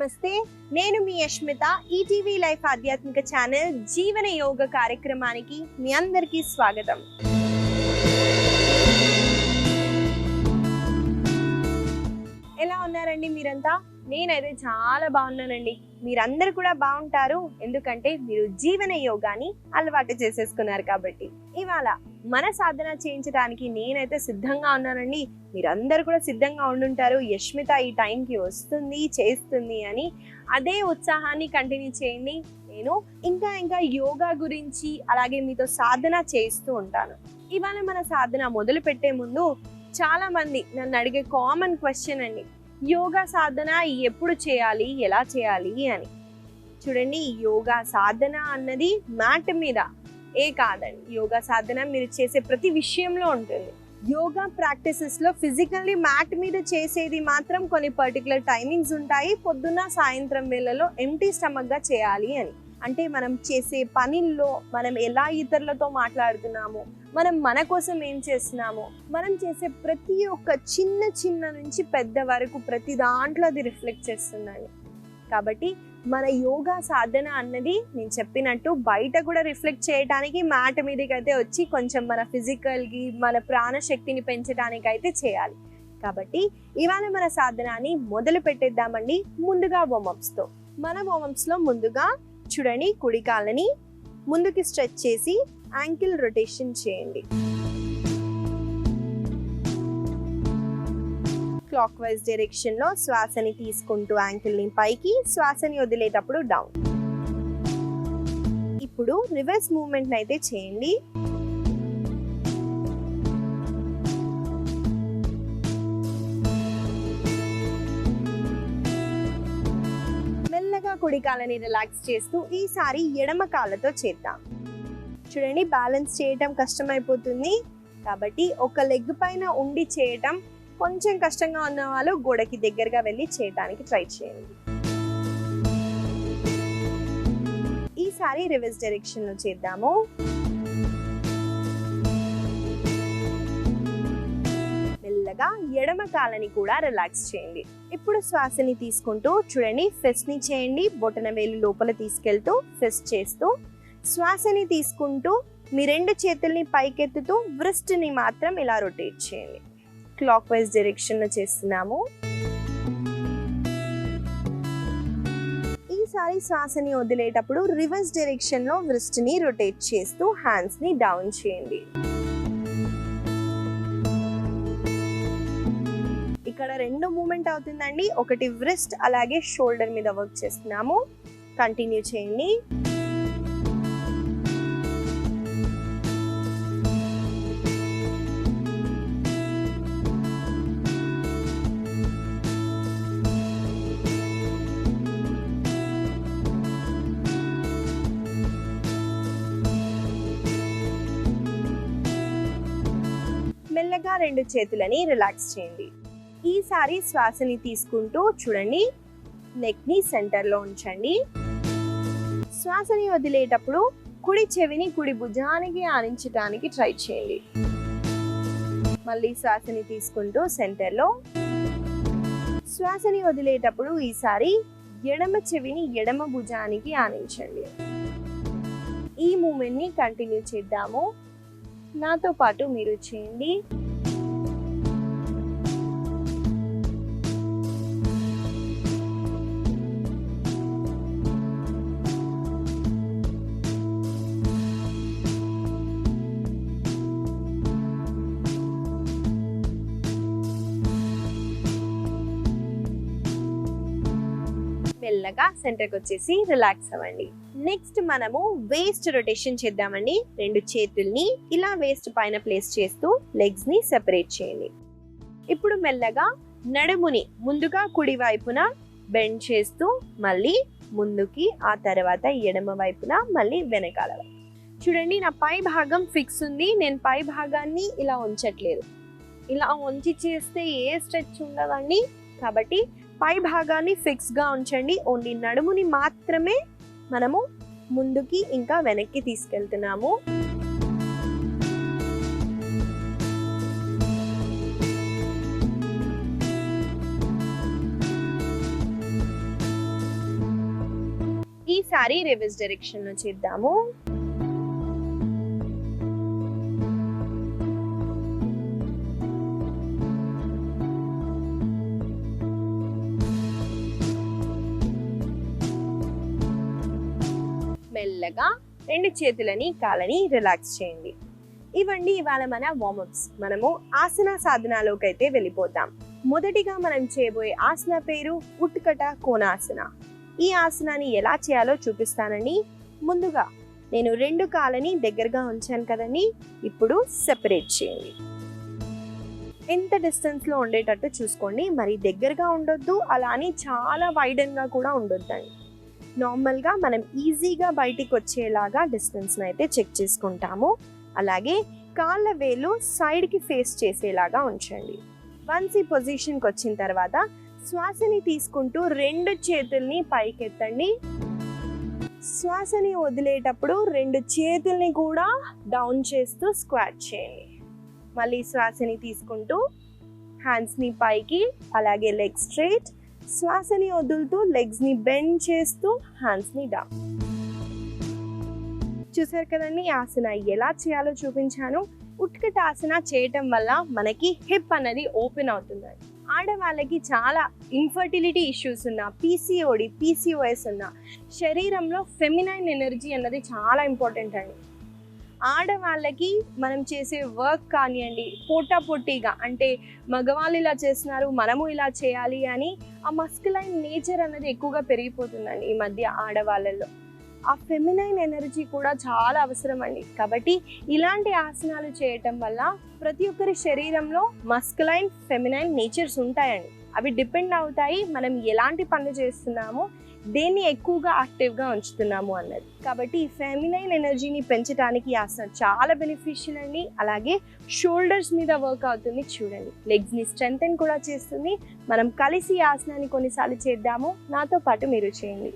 నమస్తే, నేను మీ యష్మిత. ETV life ఆధ్యాత్మిక ఛానల్ జీవన యోగ కార్యక్రమానికి మీ అందరికీ స్వాగతం. ఎలా ఉన్నారండి మీరంతా? నేనైతే చాలా బాగున్నానండి. మీరందరూ కూడా బాగుంటారు, ఎందుకంటే మీరు జీవన యోగాని అలవాటు చేసేసుకున్నారు కాబట్టి. ఇవాళ మన సాధన చేయించడానికి నేనైతే సిద్ధంగా ఉన్నానండి. మీరందరూ కూడా సిద్ధంగా ఉండుంటారు, యష్మిత ఈ టైంకి వస్తుంది చేస్తుంది అని. అదే ఉత్సాహాన్ని కంటిన్యూ చేయండి. నేను ఇంకా యోగా గురించి అలాగే మీతో సాధన చేస్తూ ఉంటాను. ఇవాళ మన సాధన మొదలు పెట్టే ముందు చాలా మంది నన్ను అడిగే కామన్ క్వశ్చన్ అండి, యోగా సాధన ఎప్పుడు చేయాలి, ఎలా చేయాలి అని. చూడండి, యోగా సాధన అన్నది మ్యాట్ మీద కాదండి. యోగా సాధన మీరు చేసే ప్రతి విషయంలో ఉంటుంది. యోగా ప్రాక్టీసెస్ లో ఫిజికల్లీ మ్యాట్ మీద చేసేది మాత్రం కొన్ని పర్టికులర్ టైమింగ్స్ ఉంటాయి. పొద్దున్న సాయంత్రం వేళలో ఎంటీ స్టమక్ గా చేయాలి అని. అంటే మనం చేసే పనిల్లో మనం ఎలా ఇతరులతో మాట్లాడుతున్నాము, మనం మన కోసం ఏం చేస్తున్నామో, మనం చేసే ప్రతి ఒక్క చిన్న నుంచి పెద్ద వరకు ప్రతి దాంట్లో అది రిఫ్లెక్ట్ చేస్తుందండి. కాబట్టి మన యోగా సాధన అన్నది నేను చెప్పినట్టు బయట కూడా రిఫ్లెక్ట్ చేయడానికి మ్యాట్ మీదకి అయితే వచ్చి కొంచెం మన ఫిజికల్కి మన ప్రాణశక్తిని పెంచడానికి అయితే చేయాలి. కాబట్టి ఇవాళ మన సాధనాన్ని మొదలు పెట్టేద్దామండి. ముందుగా వార్మప్స్తో. మన వార్మప్స్లో ముందుగా చూడండి, కుడి కాళ్ళని ముందుకి స్ట్రెచ్ చేసి యాంకిల్ రొటేషన్ చేయండి. క్లాక్ వైజ్ డైరెక్షన్ లో శ్వాసని తీసుకుంటూ యాంకిల్ ని పైకి, శ్వాసని వదిలేటప్పుడు డౌన్. ఇప్పుడు రివర్స్ మూవ్మెంట్ అయితే చేయండి. మెల్లగా కుడి కాళ్ళని రిలాక్స్ చేస్తూ ఈసారి ఎడమ కాళ్ళతో చేద్దాం. చూడండి, బ్యాలెన్స్ చేయటం కష్టమైపోతుంది కాబట్టి ఒక లెగ్ పైన ఉండి చేయటం కొంచెం కష్టంగా ఉన్న వాళ్ళు గోడకి దగ్గరగా వెళ్ళి చేయడానికి ట్రై చేయండి. ఈసారి రివర్స్ డైరెక్షన్ లో చేద్దాము. మెల్లగా ఎడమ కాళ్ళని కూడా రిలాక్స్ చేయండి. ఇప్పుడు శ్వాసని తీసుకుంటూ చూడండి, ఫెస్ట్ ని చేయండి. బొటన వేలు లోపల తీసుకెళ్తూ ఫెస్ట్ చేస్తూ శ్వాసని తీసుకుంటూ మీ రెండు చేతుల్ని పైకెత్తుతూ వ్రిస్ట్ ని మాత్రం ఇలా రొటేట్ చేయండి. క్లాక్ వైజ్ డైరెక్షన్ లో చేస్తున్నాము. ఈసారి శ్వాసని వదిలేటప్పుడు రివర్స్ డైరెక్షన్ లో వ్రిస్ట్ ని రొటేట్ చేస్తూ హ్యాండ్స్ ని డౌన్ చేయండి. ఇక్కడ రెండు మూమెంట్ అవుతుందండి, ఒకటి వ్రిస్ట్ అలాగే షోల్డర్ మీద వర్క్ చేస్తున్నాము. కంటిన్యూ చేయండి. మెల్లగా రెండు చేతులని రిలాక్స్ చేయండి. ఈసారి శ్వాసని తీసుకుంటూ చూడండి, నెక్ ని సెంటర్ లో ఉంచండి. శ్వాసని వదిలేటప్పుడు కుడి చెవిని కుడి భుజానికి ఆనించడానికి ట్రై చేయండి. మళ్ళీ శ్వాసని తీసుకుంటూ సెంటర్ లో, శ్వాసని వదిలేటప్పుడు ఈసారి ఎడమ చెవిని ఎడమ భుజానికి ఆనించండి. ఈ మూమెంట్ ని కంటిన్యూ చేద్దాము. నాతో పాటు మీరు చేయండి. మెల్లగా సెంటర్కి వచ్చేసి రిలాక్స్ అవ్వండి. నెక్స్ట్ మనము వేస్ట్ రొటేషన్ చేద్దామండి. రెండు చేతుల్ని ఇలా వేస్ట్ పైన ప్లేస్ చేస్తూ లెగ్స్ ని సెపరేట్ చేయండి. ఇప్పుడు మెల్లగా నడుముని ముందుగా కుడి వైపున బెండ్ చేస్తూ మళ్ళీ ముందుకి, ఆ తర్వాత ఎడమ వైపున మళ్ళీ వెనకాల. చూడండి, నా పై భాగం ఫిక్స్ ఉంది, నేను పై భాగాన్ని ఇలా ఉంచట్లేదు. ఇలా ఉంచి చేస్తే ఏ స్ట్రెచ్ ఉండదండి. కాబట్టి పై భాగాన్ని ఫిక్స్ గా ఉంచండి. ఓన్లీ నడుముని మాత్రమే మనము ముందుకి ఇంకా వెనక్కి తీసుకెళ్తున్నాము. ఈసారి రివర్స్ డైరెక్షన్ లో చేద్దాము. మెల్లగా రెండు చేతులని కాళ్ళని రిలాక్స్ చేయండి. ఇవండి ఇవాళ మన వార్మప్స్. మనము ఆసన సాధనలోకి అయితే వెళ్ళిపోతాం. మొదటిగా మనం చేయబోయే ఆసన పేరు ఉత్కట కోణాసన. ఈ ఆసనాన్ని ఎలా చేయాలో చూపిస్తానండి. ముందుగా నేను రెండు కాళ్ళని దగ్గరగా ఉంచాను కదండి, ఇప్పుడు సెపరేట్ చేయండి. ఎంత డిస్టెన్స్ లో ఉండేటట్టు చూసుకోండి, మరి దగ్గరగా ఉండొద్దు, అలా అని చాలా వైడన్ గా కూడా ఉండొద్దండి. నార్మల్గా మనం ఈజీగా బయటికి వచ్చేలాగా డిస్టెన్స్ని అయితే చెక్ చేసుకుంటాము. అలాగే కాళ్ళ వేలు సైడ్కి ఫేస్ చేసేలాగా ఉంచండి. వన్స్ ఈ పొజిషన్కి వచ్చిన తర్వాత శ్వాసని తీసుకుంటూ రెండు చేతుల్ని పైకెత్తండి. శ్వాసని వదిలేటప్పుడు రెండు చేతుల్ని కూడా డౌన్ చేస్తూ స్క్వాట్ చేయండి. మళ్ళీ శ్వాసని తీసుకుంటూ హ్యాండ్స్ని పైకి, అలాగే లెగ్ స్ట్రైట్. శ్వాసని వదులుతూ లెగ్స్ ని బెండ్ చేస్తూ హ్యాండ్స్ ని డౌన్. చూసారు కదండి ఆసన ఎలా చేయాలో చూపించాను. ఉత్కటాసన చేయటం వల్ల మనకి హిప్ అనేది ఓపెన్ అవుతుందండి. ఆడవాళ్ళకి చాలా ఇన్ఫర్టిలిటీ ఇష్యూస్ ఉన్న, పీసీఓడి, పీసీఓఎస్ ఉన్న, శరీరంలో ఫెమినైన్ ఎనర్జీ అన్నది చాలా ఇంపార్టెంట్ అండి. ఆడవాళ్ళకి మనం చేసే వర్క్ కానివ్వండి, పోటాపోటీగా అంటే మగవాళ్ళు ఇలా చేస్తున్నారు మనము ఇలా చేయాలి అని ఆ మస్కులైన్ నేచర్ అన్నది ఎక్కువగా పెరిగిపోతుందండి ఈ మధ్య ఆడవాళ్ళల్లో. ఆ ఫెమినైన్ ఎనర్జీ కూడా చాలా అవసరం అండి. కాబట్టి ఇలాంటి ఆసనాలు చేయటం వల్ల ప్రతి ఒక్కరి శరీరంలో మస్కులైన్, ఫెమినైన్ నేచర్స్ ఉంటాయండి. అవి డిపెండ్ అవుతాయి మనం ఎలాంటి పనులు చేస్తున్నామో, దేన్ని ఎక్కువగా యాక్టివ్గా ఉంచుతున్నాము అన్నది. కాబట్టి ఈ ఫెమినైన్ ఎనర్జీని పెంచడానికి ఆసనం చాలా బెనిఫిషియల్ అండి. అలాగే షోల్డర్స్ మీద వర్క్ అవుతుంది చూడండి, లెగ్స్ని స్ట్రెంగ్తెన్ కూడా చేస్తుంది. మనం కలిసి ఈ ఆసనాన్ని కొన్నిసార్లు చేద్దాము, నాతో పాటు మీరు చేయండి.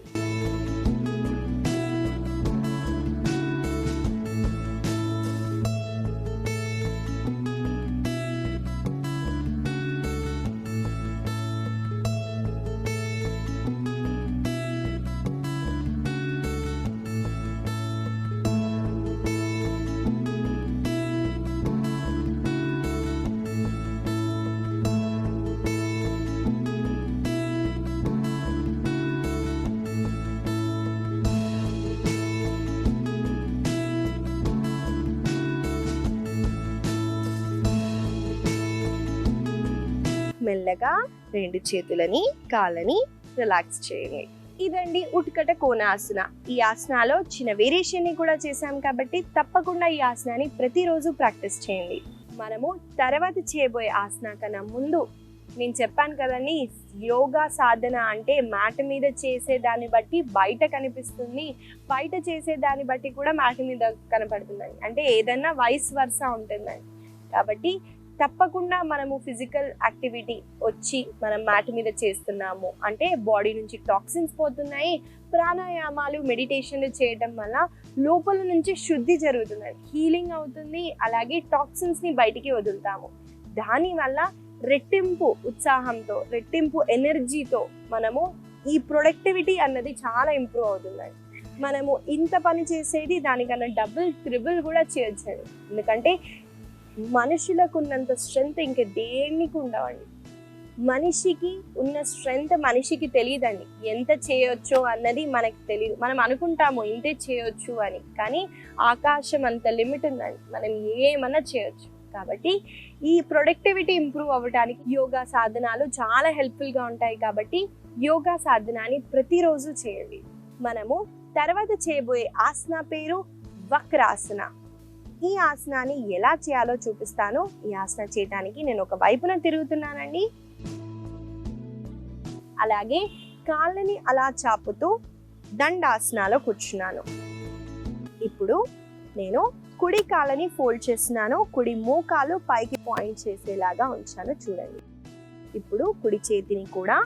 మెల్లగా రెండు చేతులని కాళ్ళని రిలాక్స్ చేయండి. ఇదండి ఉత్కట కోణాసన. ఈ ఆసనాలో చిన్న వేరియేషన్ ని కూడా చేశాం కాబట్టి తప్పకుండా ఈ ఆసనాన్ని ప్రతిరోజు ప్రాక్టీస్ చేయండి. మనము తర్వాత చేయబోయే ఆసన కన్నా ముందు నేను చెప్పాను కదండి, యోగా సాధన అంటే మ్యాట్ మీద చేసే దాన్ని బట్టి బయట కనిపిస్తుంది, బయట చేసే దాన్ని బట్టి కూడా మ్యాట్ మీద కనపడుతుందండి. అంటే ఏదన్నా వైస్ వర్సా ఉంటుందండి. కాబట్టి తప్పకుండా మనము ఫిజికల్ యాక్టివిటీ వచ్చి మనం మ్యాట్ మీద చేస్తున్నాము అంటే బాడీ నుంచి టాక్సిన్స్ పోతున్నాయి. ప్రాణాయామాలు, మెడిటేషన్లు చేయడం వల్ల లోపల నుంచి శుద్ధి జరుగుతుందండి, హీలింగ్ అవుతుంది. అలాగే టాక్సిన్స్ని బయటికి వదులుతాము. దానివల్ల రెట్టింపు ఉత్సాహంతో, రెట్టింపు ఎనర్జీతో మనము ఈ ప్రొడక్టివిటీ అన్నది చాలా ఇంప్రూవ్ అవుతుందండి. మనము ఇంత పని చేసేది దానికన్నా డబుల్, ట్రిబుల్ కూడా చేయొచ్చండి. ఎందుకంటే మనుషులకు ఉన్నంత స్ట్రెంగ్త్ ఇంక దేనికి ఉండవండి. మనిషికి ఉన్న స్ట్రెంగ్త్ మనిషికి తెలియదండి. ఎంత చేయొచ్చో అన్నది మనకి తెలియదు. మనం అనుకుంటాము ఇంతే చేయొచ్చు అని, కానీ ఆకాశం అంత లిమిట్ ఉందండి, మనం ఏమన్నా చేయొచ్చు. కాబట్టి ఈ ప్రొడక్టివిటీ ఇంప్రూవ్ అవ్వడానికి యోగా సాధనాలు చాలా హెల్ప్ఫుల్గా ఉంటాయి. కాబట్టి యోగా సాధనాన్ని ప్రతిరోజు చేయండి. మనము తర్వాత చేయబోయే ఆసన పేరు వక్రాసన. ఈ ఆసనాన్ని ఎలా చేయాలో చూపిస్తాను. ఈ ఆసన చేయడానికి నేను ఒక వైపున తిరుగుతున్నానండి. అలాగే కాళ్ళని అలా చాపుతూ దండాసనాలో కూర్చున్నాను. ఇప్పుడు నేను కుడి కాళ్ళని ఫోల్డ్ చేస్తున్నాను, కుడి మోకాలు పైకి పాయింట్ చేసేలాగా ఉంచాను చూడండి. ఇప్పుడు కుడి చేతిని కూడా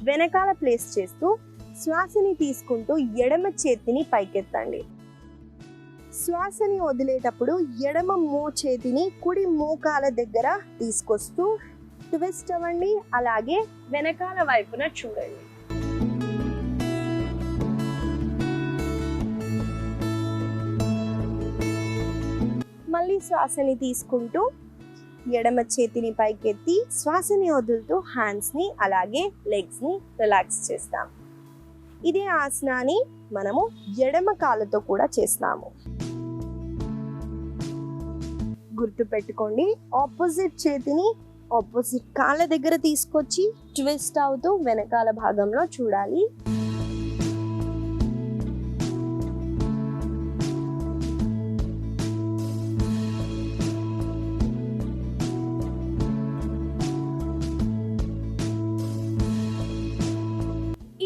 వెనకాల ప్లేస్ చేస్తూ శ్వాసని తీసుకుంటూ ఎడమ చేతిని పైకెత్తండి. శ్వాసని వదిలేటప్పుడు ఎడమ చేతిని కుడి మోకాల దగ్గర తీసుకొస్తూ ట్విస్ట్ అవ్వండి. అలాగే వెనకాల వైపున చూడండి. శ్వాసని తీసుకుంటూ ఎడమ చేతిని పైకెత్తి శ్వాసని వదులుతూ హ్యాండ్స్ని అలాగే లెగ్స్ని రిలాక్స్ చేస్తాం. ఇదే ఆసనాన్ని మనము ఎడమ కాళ్ళతో కూడా చేస్తాము. గుర్తు పెట్టుకోండి, ఆపోజిట్ చేతిని ఆపోజిట్ కాళ్ళ దగ్గర తీసుకొచ్చి ట్విస్ట్ అవుతూ వెనకాల భాగంలో చూడాలి.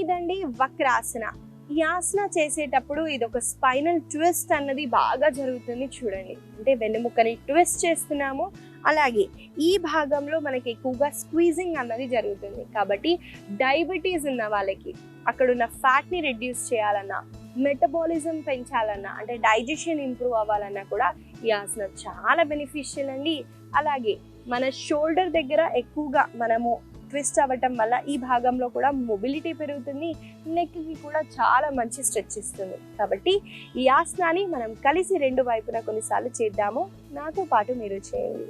ఇదండి వక్రాసన. ఈ ఆసన చేసేటప్పుడు ఇది ఒక స్పైనల్ ట్విస్ట్ అన్నది బాగా జరుగుతుంది. చూడండి, అంటే వెన్నెముకని ట్విస్ట్ చేస్తున్నాము, అలాగే ఈ భాగంలో మనకి ఎక్కువగా స్క్వీజింగ్ అన్నది జరుగుతుంది. కాబట్టి డయాబెటీస్ ఉన్న వాళ్ళకి అక్కడున్న ఫ్యాట్ని రెడ్యూస్ చేయాలన్నా, మెటబాలిజం పెంచాలన్నా, అంటే డైజెషన్ ఇంప్రూవ్ అవ్వాలన్నా కూడా ఈ ఆసనం చాలా బెనిఫిషియల్ అండి. అలాగే మన షోల్డర్ దగ్గర ఎక్కువగా మనము ట్విస్ట్ అవ్వటం వల్ల ఈ భాగంలో కూడా మొబిలిటీ పెరుగుతుంది, నెక్కి కూడా చాలా మంచి స్ట్రెచ్ ఇస్తుంది. కాబట్టి ఈ ఆసనాన్ని మనం కలిసి రెండు వైపున కొన్నిసార్లు చేద్దాము. నాతో పాటు మీరు చేయండి.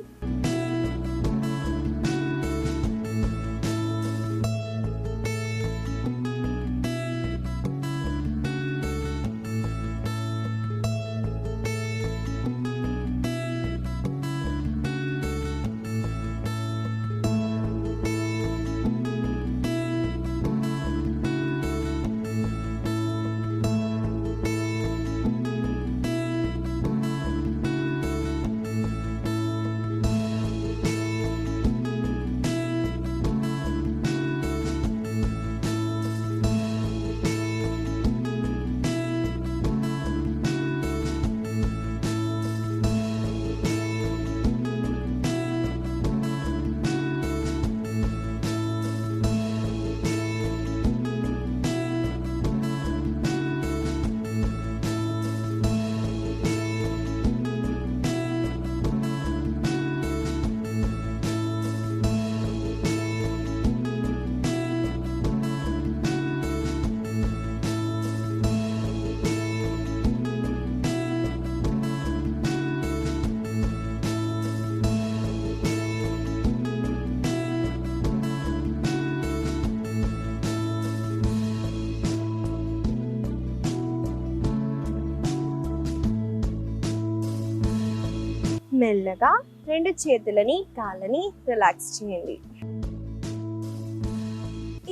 మెల్లగా రెండు చేతులని కాళ్ళని రిలాక్స్ చేయండి.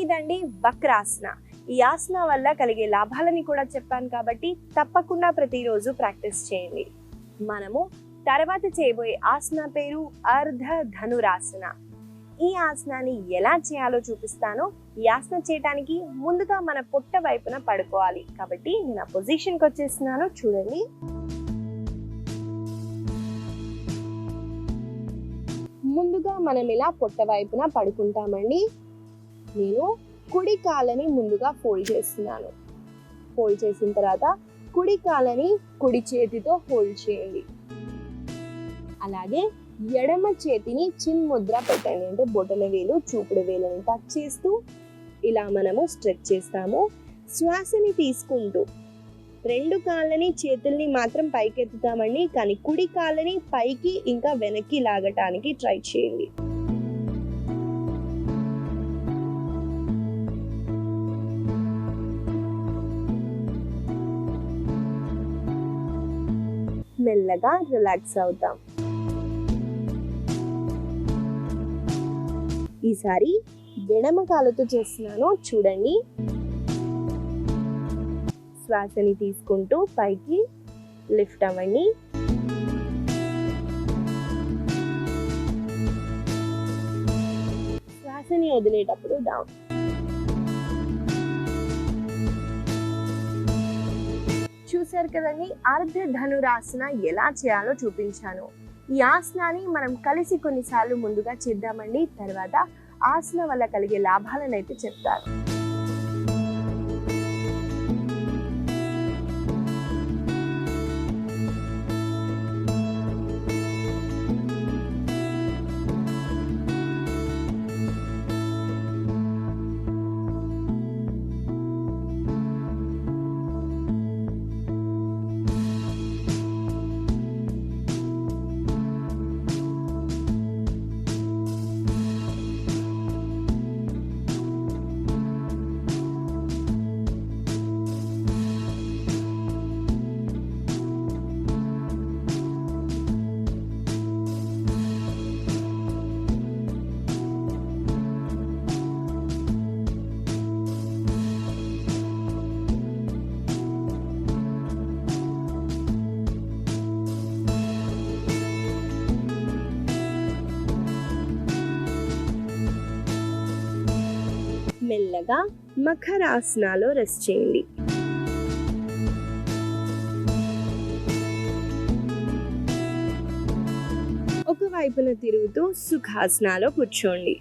ఇదండి వక్రాసన. ఈ ఆసన వల్ల కలిగే లాభాలని కూడా చెప్పాను కాబట్టి తప్పకుండా ప్రతిరోజు ప్రాక్టీస్ చేయండి. మనము తర్వాత చేయబోయే ఆసన పేరు అర్ధ ధనురాసన. ఈ ఆసనాన్ని ఎలా చేయాలో చూపిస్తాను. ఈ ఆసన చేయడానికి ముందుగా మన పొట్ట వైపున పడుకోవాలి. కాబట్టి నేను ఆ పొజిషన్కి వచ్చేస్తున్నాను, చూడండి. ముందుగా మనం ఇలా పొట్ట వైపున పడుకుంటామండి. నేను కుడి కాళ్ళని ముందుగా ఫోల్డ్ చేస్తున్నాను. ఫోల్డ్ చేసిన తర్వాత కుడి కాళ్ళని కుడి చేతితో హోల్డ్ చేయండి. అలాగే ఎడమ చేతిని చిన్ ముద్ర పెట్టండి, అంటే బొటన వేలు చూపుడు వేలుని టచ్ చేస్తూ ఇలా మనము స్ట్రెచ్ చేస్తాము. శ్వాసని తీసుకుంటూ రెండు కాళ్ళని చేతుల్ని మాత్రం పైకెత్తుతామండి, కానీ కుడి కాళ్ళని పైకి ఇంకా వెనక్కి లాగటానికి ట్రై చేయండి. మెల్లగా రిలాక్స్ అవుతాం. ఈసారి ఎడమ కాళ్ళతో చేస్తున్నాను, చూడండి. శ్వాసని తీసుకుంటూ పైకి లిఫ్ట్ అవ్వండి. శ్వాసని వదిలేటప్పుడు డౌన్. చూసారు కదండి, అర్ధ ధనురాసన ఎలా చేయాలో చూపించాను. ఈ ఆసనాన్ని మనం కలిసి కొన్నిసార్లు ముందుగా చేద్దామండి. తర్వాత ఆసన వల్ల కలిగే లాభాలను అయితే చెప్తారు. మెల్లగా మకరాసనాలో రెస్ట్ చేయండి. ఒక వైపున తిరుగుతూ సుఖాసనాలో కూర్చోండి.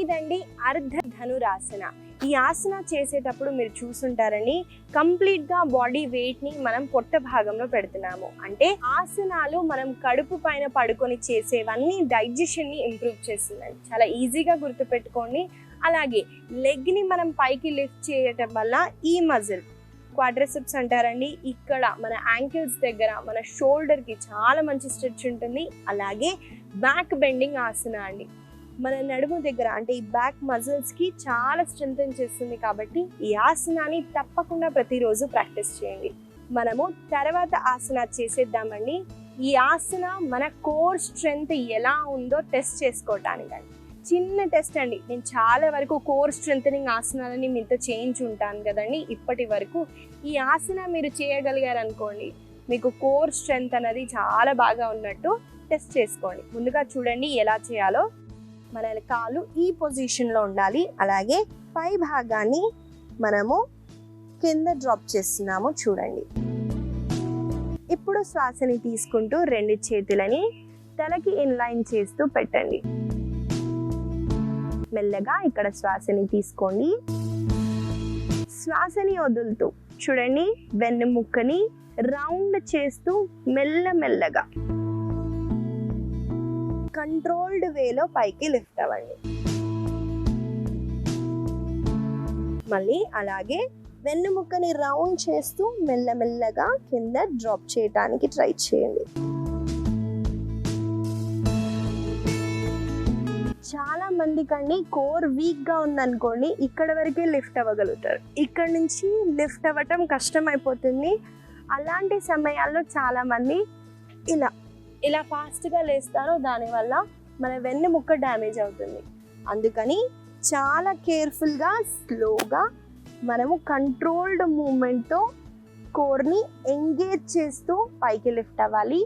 ఇదండి అర్ధ ధనురాసన. ఈ ఆసన చేసేటప్పుడు మీరు చూసుంటారని కంప్లీట్ గా బాడీ వెయిట్ ని మనం పొట్ట భాగంలో పెడుతున్నాము. అంటే ఆసనాలు మనం కడుపు పైన పడుకొని చేసేవన్నీ డైజెషన్ ని ఇంప్రూవ్ చేస్తుందండి. చాలా ఈజీగా గుర్తుపెట్టుకోండి. అలాగే లెగ్ ని మనం పైకి లిఫ్ట్ చేయటం వల్ల ఈ మజిల్ క్వాడ్రిసెప్స్ అంటారండి, ఇక్కడ మన యాంకిల్స్ దగ్గర మన షోల్డర్ కి చాలా మంచి స్ట్రెచ్ ఉంటుంది. అలాగే బ్యాక్ బెండింగ్ ఆసన అండి, మన నడుము దగ్గర అంటే ఈ బ్యాక్ మజిల్స్ కి చాలా స్ట్రెంథెన్ చేస్తుంది. కాబట్టి ఈ ఆసనాన్ని తప్పకుండా ప్రతిరోజు ప్రాక్టీస్ చేయండి. మనము తర్వాత ఆసన చేసేద్దామండి. ఈ ఆసన మన కోర్ స్ట్రెంగ్త్ ఎలా ఉందో టెస్ట్ చేసుకోవటానికండి. చిన్న టెస్ట్ అండి. నేను చాలా వరకు కోర్ స్ట్రెంథనింగ్ ఆసనాలని మీతో చేయించి ఉంటాను కదండి ఇప్పటి వరకు. ఈ ఆసన మీరు చేయగలిగారు అనుకోండి, మీకు కోర్ స్ట్రెంగ్త్ అనేది చాలా బాగా ఉన్నట్టు టెస్ట్ చేసుకోండి. ముందుగా చూడండి ఎలా చేయాలో. మన కాలు ఈ పొజిషన్లో ఉండాలి. అలాగే పై భాగాన్ని మనము కింద డ్రాప్ చేస్తున్నాము చూడండి. ఇప్పుడు శ్వాసని తీసుకుంటూ 2 చేతులని తలకి ఇన్లైన్ చేస్తూ పెట్టండి. మెల్లగా ఇక్కడ శ్వాసని తీసుకోండి. శ్వాసని వదులుతూ చూడండి, వెన్నెముక్కని రౌండ్ చేస్తూ మెల్లమెల్లగా కంట్రోల్డ్ వేలో పైకి లిఫ్ట్ అవ్వండి. మళ్ళీ అలాగే వెన్నెముక్కని రౌండ్ చేస్తూ మెల్లమెల్లగా కింద డ్రాప్ చేయడానికి ట్రై చేయండి. చాలా మందికండి కోర్ వీక్ గా ఉందనుకోండి, ఇక్కడ వరకే లిఫ్ట్ అవ్వగలుగుతారు. ఇక్కడ నుంచి లిఫ్ట్ అవ్వటం కష్టం అయిపోతుంది. అలాంటి సమయాల్లో చాలా మంది ఇలా ఫాస్ట్గా లేస్తారు. దానివల్ల మన వెన్నెముక్క డ్యామేజ్ అవుతుంది. అందుకని చాలా కేర్ఫుల్గా స్లోగా మనము కంట్రోల్డ్ మూమెంట్తో కోర్ని ఎంగేజ్ చేస్తూ పైకి లిఫ్ట్ అవ్వాలి.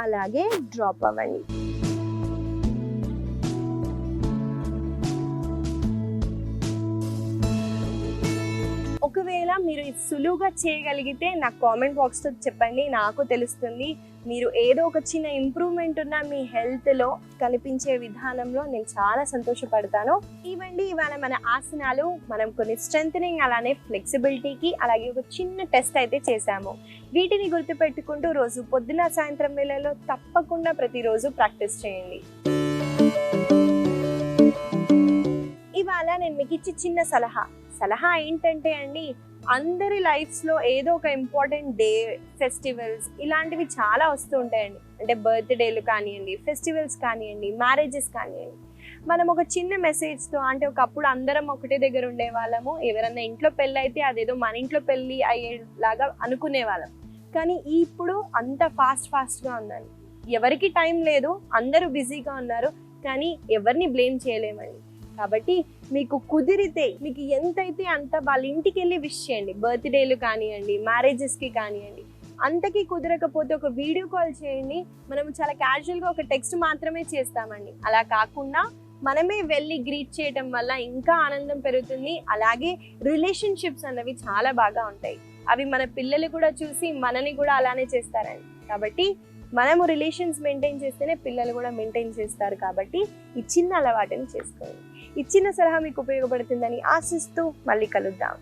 అలాగే డ్రాప్ అవ్వండి. ఒకవేళ మీరు సులువుగా చేయగలిగితే నాకు కామెంట్ బాక్స్లో చెప్పండి, నాకు తెలుస్తుంది. మీరు ఏదో ఒక చిన్న ఇంప్రూవ్మెంట్ ఉన్న మీ హెల్త్లో కనిపించే విధానంలో నేను చాలా సంతోషపడతాను. ఇవండి ఇవాళ మన ఆసనాలు. మనం కొన్ని స్ట్రెంథనింగ్ అలానే ఫ్లెక్సిబిలిటీకి అలాగే ఒక చిన్న టెస్ట్ అయితే చేశాము. వీటిని గుర్తుపెట్టుకుంటూ రోజు పొద్దున సాయంత్రం వేళలో తప్పకుండా ప్రతిరోజు ప్రాక్టీస్ చేయండి. ఇవాళ నేను మీకు ఇచ్చి చిన్న సలహా ఏంటంటే అండి, అందరి లైఫ్స్లో ఏదో ఒక ఇంపార్టెంట్ డే, ఫెస్టివల్స్ ఇలాంటివి చాలా వస్తూ ఉంటాయండి. అంటే బర్త్డేలు కానివ్వండి, ఫెస్టివల్స్ కానివ్వండి, మ్యారేజెస్ కానివ్వండి. మనం ఒక చిన్న మెసేజ్తో, అంటే ఒకప్పుడు అందరం ఒకటే దగ్గర ఉండేవాళ్ళము. ఎవరన్నా ఇంట్లో పెళ్ళి అయితే అదేదో మన ఇంట్లో పెళ్ళి అయ్యేలాగా అనుకునేవాళ్ళం. కానీ ఇప్పుడు అంత ఫాస్ట్గా ఉందండి. ఎవరికి టైం లేదు, అందరూ బిజీగా ఉన్నారు. కానీ ఎవరిని బ్లేమ్ చేయలేమండి. కాబట్టి మీకు కుదిరితే మీకు ఎంతైతే అంత వాళ్ళ ఇంటికి వెళ్ళి విష్ చేయండి. బర్త్డేలు కానివ్వండి, మ్యారేజెస్కి కానివ్వండి. అంతకి కుదరకపోతే ఒక వీడియో కాల్ చేయండి. మనం చాలా క్యాజువల్గా ఒక టెక్స్ట్ మాత్రమే చేస్తామండి. అలా కాకుండా మనమే వెళ్ళి గ్రీట్ చేయటం వల్ల ఇంకా ఆనందం పెరుగుతుంది. అలాగే రిలేషన్షిప్స్ అన్నవి చాలా బాగా ఉంటాయి. అవి మన పిల్లలు కూడా చూసి మనని కూడా అలానే చేస్తారండి. కాబట్టి మనము రిలేషన్స్ మెయింటైన్ చేస్తేనే పిల్లలు కూడా మెయింటైన్ చేస్తారు. కాబట్టి ఈ చిన్న అలవాటుని చేసుకోండి. ఈ చిన్న సలహా మీకు ఉపయోగపడుతుందని ఆశిస్తూ మళ్ళీ కలుద్దాం.